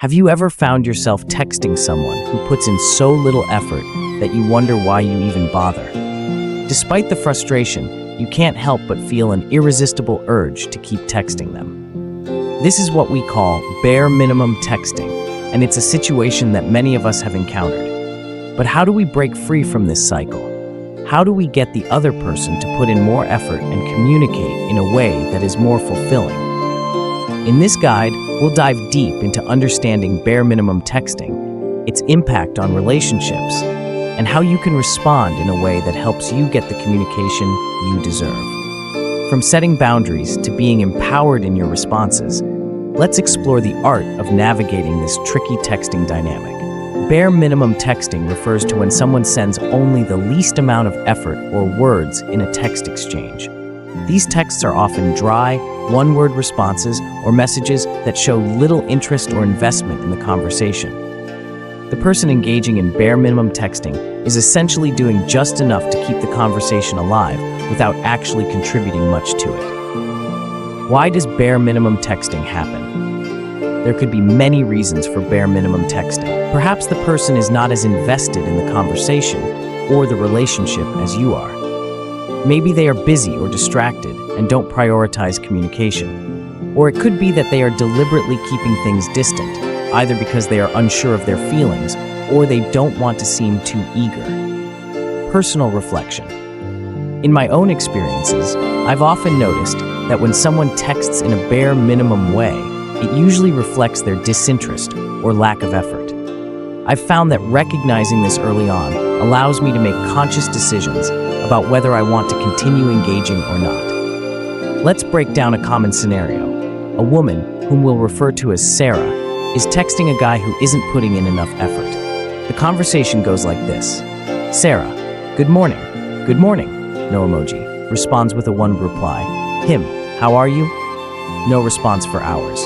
Have you ever found yourself texting someone who puts in so little effort that you wonder why you even bother? Despite the frustration, you can't help but feel an irresistible urge to keep texting them. This is what we call bare minimum texting, and it's a situation that many of us have encountered. But how do we break free from this cycle? How do we get the other person to put in more effort and communicate in a way that is more fulfilling? In this guide, we'll dive deep into understanding bare minimum texting, its impact on relationships, and how you can respond in a way that helps you get the communication you deserve. From setting boundaries to being empowered in your responses, let's explore the art of navigating this tricky texting dynamic. Bare minimum texting refers to when someone sends only the least amount of effort or words in a text exchange. These texts are often dry, one-word responses or messages that show little interest or investment in the conversation. The person engaging in bare minimum texting is essentially doing just enough to keep the conversation alive without actually contributing much to it. Why does bare minimum texting happen? There could be many reasons for bare minimum texting. Perhaps the person is not as invested in the conversation or the relationship as you are. Maybe they are busy or distracted and don't prioritize communication. Or it could be that they are deliberately keeping things distant, either because they are unsure of their feelings or they don't want to seem too eager. Personal reflection. In my own experiences, I've often noticed that when someone texts in a bare minimum way, it usually reflects their disinterest or lack of effort. I've found that recognizing this early on allows me to make conscious decisions about whether I want to continue engaging or not. Let's break down a common scenario. A woman, whom we'll refer to as Sarah, is texting a guy who isn't putting in enough effort. The conversation goes like this. Sarah, good morning. Good morning. No emoji. Responds with a one reply. Him, how are you? No response for hours.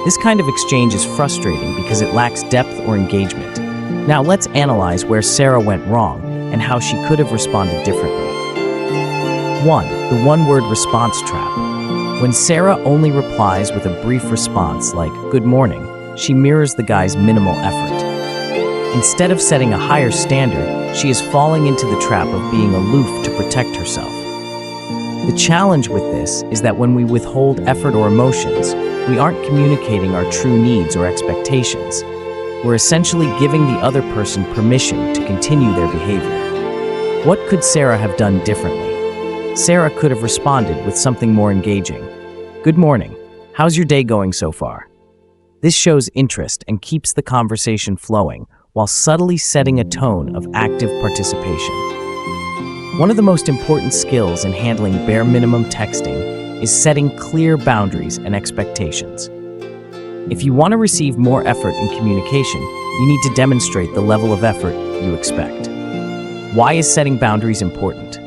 This kind of exchange is frustrating because it lacks depth or engagement. Now let's analyze where Sarah went wrong and how she could have responded differently. 1. The one-word response trap. When Sarah only replies with a brief response like, good morning, she mirrors the guy's minimal effort. Instead of setting a higher standard, she is falling into the trap of being aloof to protect herself. The challenge with this is that when we withhold effort or emotions, we aren't communicating our true needs or expectations. We're essentially giving the other person permission to continue their behavior. What could Sarah have done differently? Sarah could have responded with something more engaging. Good morning. How's your day going so far? This shows interest and keeps the conversation flowing while subtly setting a tone of active participation. One of the most important skills in handling bare minimum texting is setting clear boundaries and expectations. If you want to receive more effort in communication, you need to demonstrate the level of effort you expect. Why is setting boundaries important?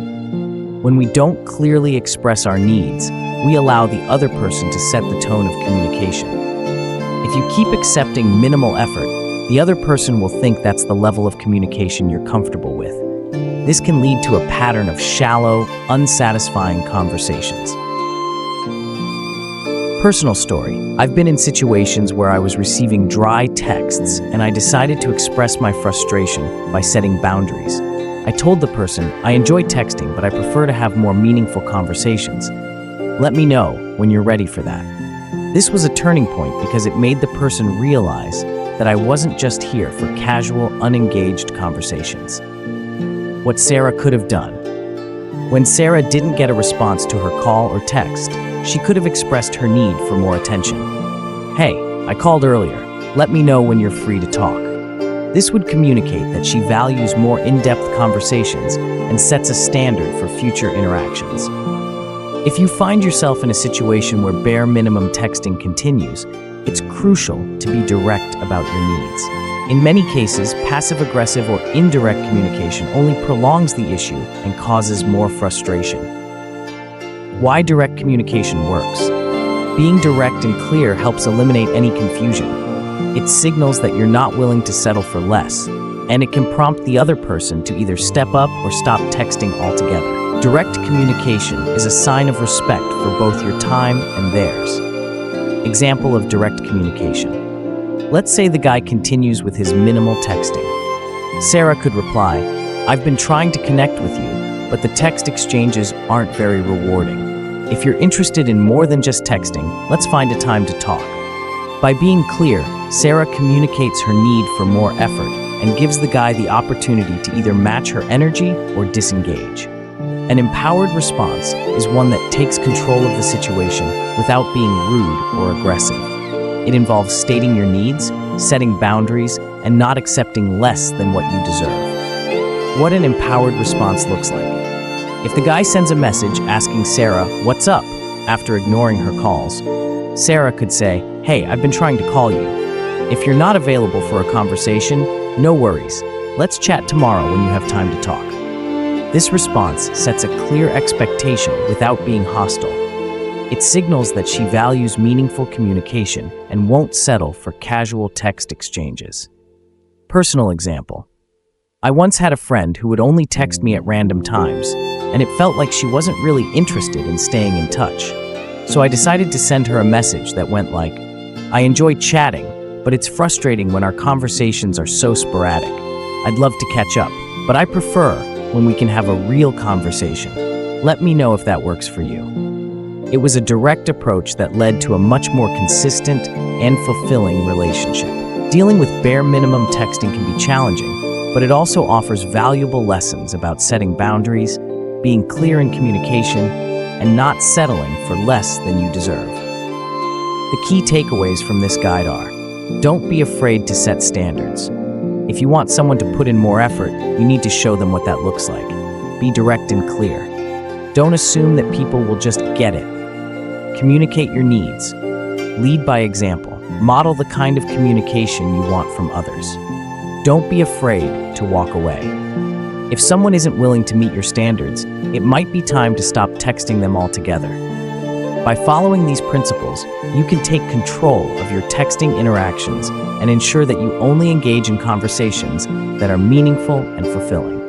When we don't clearly express our needs, we allow the other person to set the tone of communication. If you keep accepting minimal effort, the other person will think that's the level of communication you're comfortable with. This can lead to a pattern of shallow, unsatisfying conversations. Personal story. I've been in situations where I was receiving dry texts and I decided to express my frustration by setting boundaries. I told the person, I enjoy texting, but I prefer to have more meaningful conversations. Let me know when you're ready for that. This was a turning point because it made the person realize that I wasn't just here for casual, unengaged conversations. What Sarah could have done. When Sarah didn't get a response to her call or text, she could have expressed her need for more attention. Hey, I called earlier. Let me know when you're free to talk. This would communicate that she values more in-depth conversations and sets a standard for future interactions. If you find yourself in a situation where bare minimum texting continues, it's crucial to be direct about your needs. In many cases, passive-aggressive or indirect communication only prolongs the issue and causes more frustration. Why direct communication works. Being direct and clear helps eliminate any confusion. It signals that you're not willing to settle for less, and it can prompt the other person to either step up or stop texting altogether. Direct communication is a sign of respect for both your time and theirs. Example of direct communication. Let's say the guy continues with his minimal texting. Sarah could reply, "I've been trying to connect with you, but the text exchanges aren't very rewarding. If you're interested in more than just texting, let's find a time to talk." By being clear, Sarah communicates her need for more effort and gives the guy the opportunity to either match her energy or disengage. An empowered response is one that takes control of the situation without being rude or aggressive. It involves stating your needs, setting boundaries, and not accepting less than what you deserve. What an empowered response looks like. If the guy sends a message asking Sarah, "What's up?" after ignoring her calls, Sarah could say, "Hey, I've been trying to call you. If you're not available for a conversation, no worries. Let's chat tomorrow when you have time to talk." This response sets a clear expectation without being hostile. It signals that she values meaningful communication and won't settle for casual text exchanges. Personal example. I once had a friend who would only text me at random times, and it felt like she wasn't really interested in staying in touch. So I decided to send her a message that went like, "I enjoy chatting, but it's frustrating when our conversations are so sporadic. I'd love to catch up, but I prefer when we can have a real conversation. Let me know if that works for you." It was a direct approach that led to a much more consistent and fulfilling relationship. Dealing with bare minimum texting can be challenging, but it also offers valuable lessons about setting boundaries, being clear in communication, and not settling for less than you deserve. The key takeaways from this guide are: don't be afraid to set standards. If you want someone to put in more effort, you need to show them what that looks like. Be direct and clear. Don't assume that people will just get it. Communicate your needs. Lead by example. Model the kind of communication you want from others. Don't be afraid to walk away. If someone isn't willing to meet your standards, it might be time to stop texting them altogether. By following these principles, you can take control of your texting interactions and ensure that you only engage in conversations that are meaningful and fulfilling.